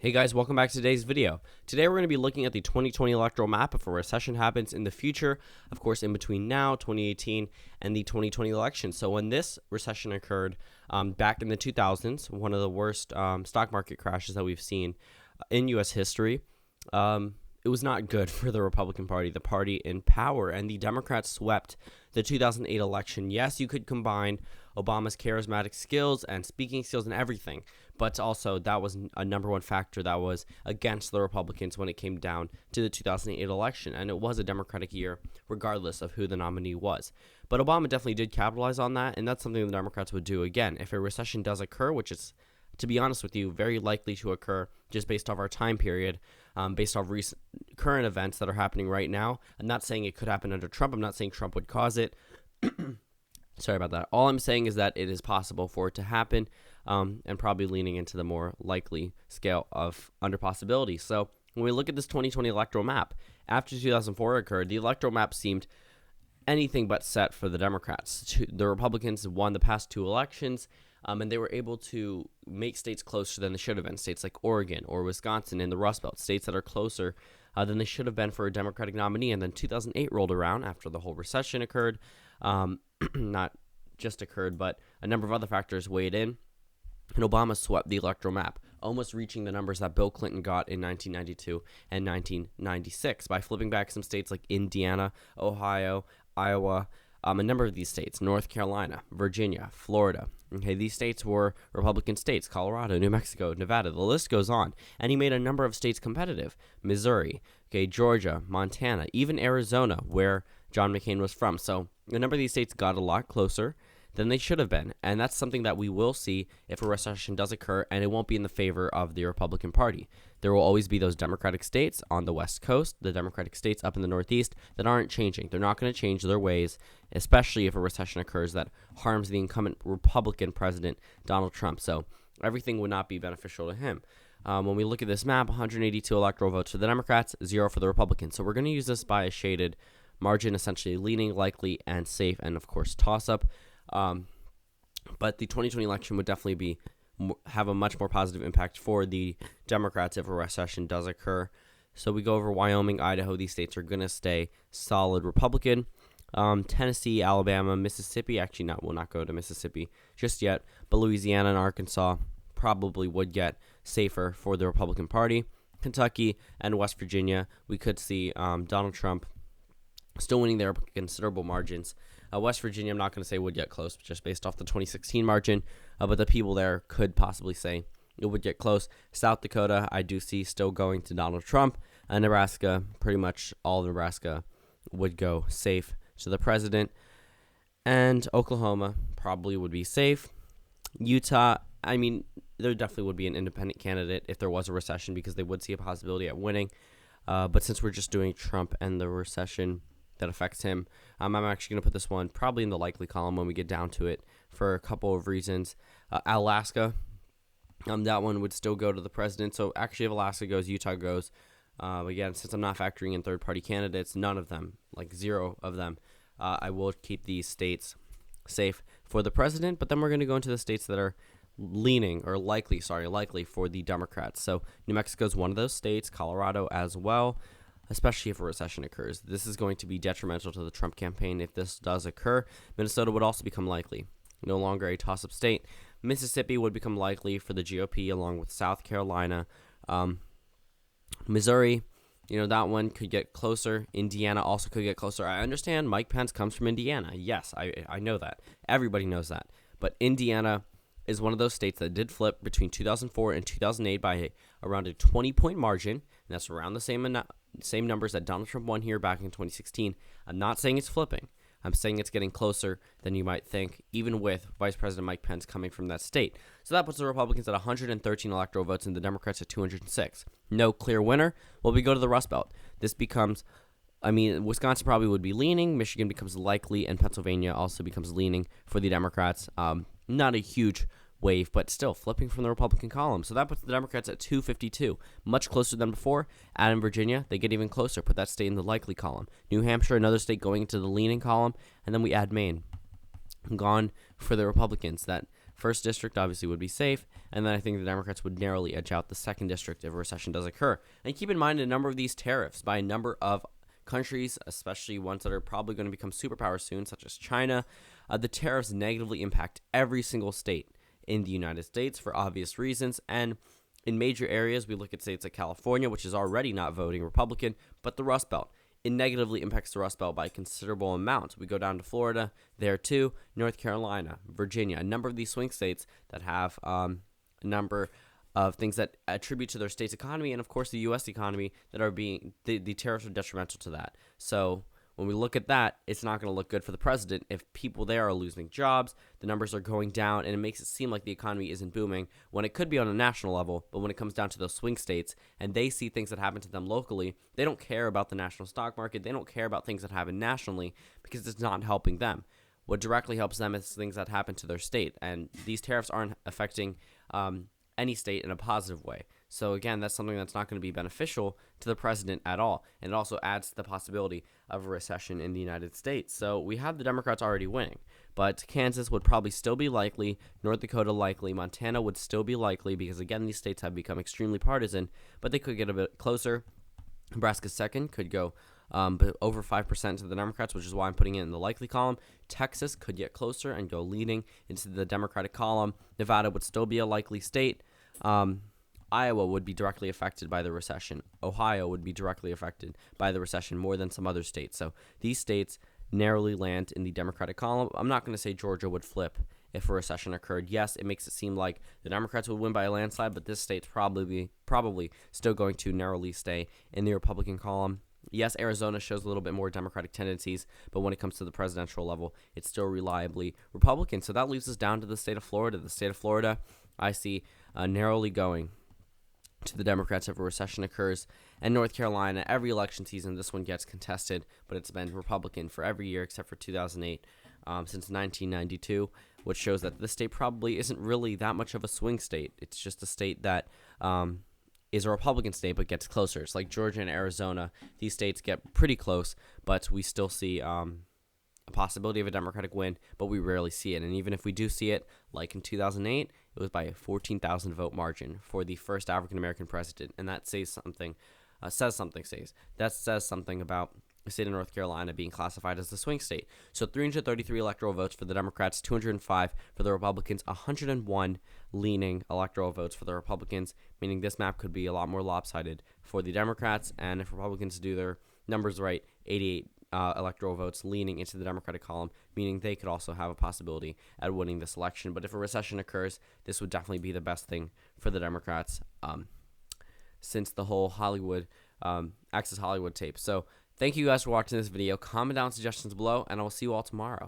Hey guys, welcome back to today's video. Today we're going to be looking at the 2020 electoral map if a recession happens in the future, of course in between now, 2018, and the 2020 election. So when this recession occurred back in the 2000s, one of the worst stock market crashes that we've seen in U.S. history, it was not good for the Republican Party, the party in power, and the Democrats swept the 2008 election. Yes, you could combine Obama's charismatic skills and speaking skills and everything, but also that was a number one factor that was against the Republicans when it came down to the 2008 election, and it was a Democratic year regardless of who the nominee was. But Obama definitely did capitalize on that, and that's something the Democrats would do again. If a recession does occur, which is, to be honest with you, very likely to occur just based off our time period, based off recent current events that are happening right now. I'm not saying it could happen under Trump. I'm not saying Trump would cause it. Sorry about that. All I'm saying is that it is possible for it to happen, and probably leaning into the more likely scale of under possibility. So when we look at this 2020 electoral map, after 2004 occurred, the electoral map seemed anything but set for the Democrats. The Republicans won the past two elections, and they were able to make states closer than they should have been. States like Oregon or Wisconsin in the Rust Belt, states that are closer than they should have been for a Democratic nominee. And then 2008 rolled around after the whole recession occurred. Not just occurred, but a number of other factors weighed in. And Obama swept the electoral map, almost reaching the numbers that Bill Clinton got in 1992 and 1996 by flipping back some states like Indiana, Ohio, Iowa, a number of these states, North Carolina, Virginia, Florida. Okay, these states were Republican states, Colorado, New Mexico, Nevada, the list goes on. And he made a number of states competitive, Missouri, okay, Georgia, Montana, even Arizona, where John McCain was from. So a number of these states got a lot closer than they should have been. And that's something that we will see if a recession does occur, and it won't be in the favor of the Republican Party. There will always be those Democratic states on the West Coast, the Democratic states up in the Northeast that aren't changing. They're not going to change their ways, especially if a recession occurs that harms the incumbent Republican president, Donald Trump. So everything would not be beneficial to him. When we look at this map, 182 electoral votes for the Democrats, 0 for the Republicans. So we're going to use this by a shaded margin, essentially leaning, likely, and safe, and of course toss-up. But the 2020 election would definitely have a much more positive impact for the Democrats if a recession does occur. So we go over Wyoming, Idaho. These states are going to stay solid Republican. Tennessee, Alabama, Mississippi. Actually, we'll not go to Mississippi just yet. But Louisiana and Arkansas probably would get safer for the Republican Party. Kentucky and West Virginia, we could see Donald Trump still winning there by considerable margins. West Virginia, I'm not going to say would get close, just based off the 2016 margin, but the people there could possibly say it would get close. South Dakota, I do see still going to Donald Trump. Nebraska, pretty much all of Nebraska would go safe to the president. And Oklahoma probably would be safe. Utah, I mean, there definitely would be an independent candidate if there was a recession because they would see a possibility at winning. But since we're just doing Trump and the recession that affects him, I'm actually going to put this one probably in the likely column when we get down to it for a couple of reasons. Alaska, that one would still go to the president. So actually, if Alaska goes, Utah goes. Again, since I'm not factoring in third-party candidates, none of them, like 0 of them, I will keep these states safe for the president. But then we're going to go into the states that are likely for the Democrats. So New Mexico is one of those states, Colorado as well. Especially if a recession occurs. This is going to be detrimental to the Trump campaign if this does occur. Minnesota would also become likely, no longer a toss-up state. Mississippi would become likely for the GOP along with South Carolina. Missouri, that one could get closer. Indiana also could get closer. I understand Mike Pence comes from Indiana. Yes, I know that. Everybody knows that. But Indiana is one of those states that did flip between 2004 and 2008 by around a 20-point margin, and that's around the same numbers that Donald Trump won here back in 2016. I'm not saying it's flipping. I'm saying it's getting closer than you might think, even with Vice President Mike Pence coming from that state. So that puts the Republicans at 113 electoral votes and the Democrats at 206. No clear winner. Well, we go to the Rust Belt. This becomes, Wisconsin probably would be leaning, Michigan becomes likely, and Pennsylvania also becomes leaning for the Democrats. Not a huge wave, but still flipping from the Republican column. So that puts the Democrats at 252, much closer than before. Add in Virginia, they get even closer, put that state in the likely column. New Hampshire, another state going into the leaning column, and then we add Maine. Gone for the Republicans. That First district obviously would be safe, and then I think the Democrats would narrowly edge out the second district if a recession does occur. And keep in mind a number of these tariffs by a number of countries, especially ones that are probably going to become superpowers soon, such as China. The tariffs negatively impact every single state in the United States for obvious reasons. And in major areas, we look at states like California, which is already not voting Republican, but the Rust Belt. It negatively impacts the Rust Belt by a considerable amount. We go down to Florida, there too, North Carolina, Virginia, a number of these swing states that have a number of things that attribute to their state's economy and, of course, the U.S. economy that are being, the tariffs are detrimental to that. So when we look at that, it's not going to look good for the president if people there are losing jobs, the numbers are going down, and it makes it seem like the economy isn't booming when it could be on a national level. But when it comes down to those swing states and they see things that happen to them locally, they don't care about the national stock market. They don't care about things that happen nationally because it's not helping them. What directly helps them is things that happen to their state, and these tariffs aren't affecting any state in a positive way. So again, that's something that's not going to be beneficial to the president at all. And it also adds to the possibility of a recession in the United States. So we have the Democrats already winning, but Kansas would probably still be likely, North Dakota likely, Montana would still be likely because, again, these states have become extremely partisan, but they could get a bit closer. Nebraska second could go but over 5% to the Democrats, which is why I'm putting it in the likely column. Texas could get closer and go leading into the Democratic column. Nevada would still be a likely state. Iowa would be directly affected by the recession. Ohio would be directly affected by the recession more than some other states. So these states narrowly land in the Democratic column. I'm not going to say Georgia would flip if a recession occurred. Yes, it makes it seem like the Democrats would win by a landslide, but this state's probably still going to narrowly stay in the Republican column. Yes, Arizona shows a little bit more Democratic tendencies, but when it comes to the presidential level, it's still reliably Republican. So that leaves us down to the state of Florida. The state of Florida, I see narrowly going to the Democrats if a recession occurs. And North Carolina, every election season, this one gets contested, but it's been Republican for every year except for 2008 since 1992, which shows that this state probably isn't really that much of a swing state. It's just a state that is a Republican state but gets closer. It's like Georgia and Arizona. These states get pretty close, but we still see a possibility of a Democratic win, but we rarely see it. And even if we do see it, like in 2008, it was by a 14,000 vote margin for the first African-American president. And that says something about the state of North Carolina being classified as the swing state. So 333 electoral votes for the Democrats, 205 for the Republicans, 101 leaning electoral votes for the Republicans, meaning this map could be a lot more lopsided for the Democrats. And if Republicans do their numbers right, 88 electoral votes leaning into the Democratic column, meaning they could also have a possibility at winning this election. But if a recession occurs, this would definitely be the best thing for the Democrats since the whole Hollywood, Access Hollywood tape. So thank you guys for watching this video. Comment down suggestions below, and I will see you all tomorrow.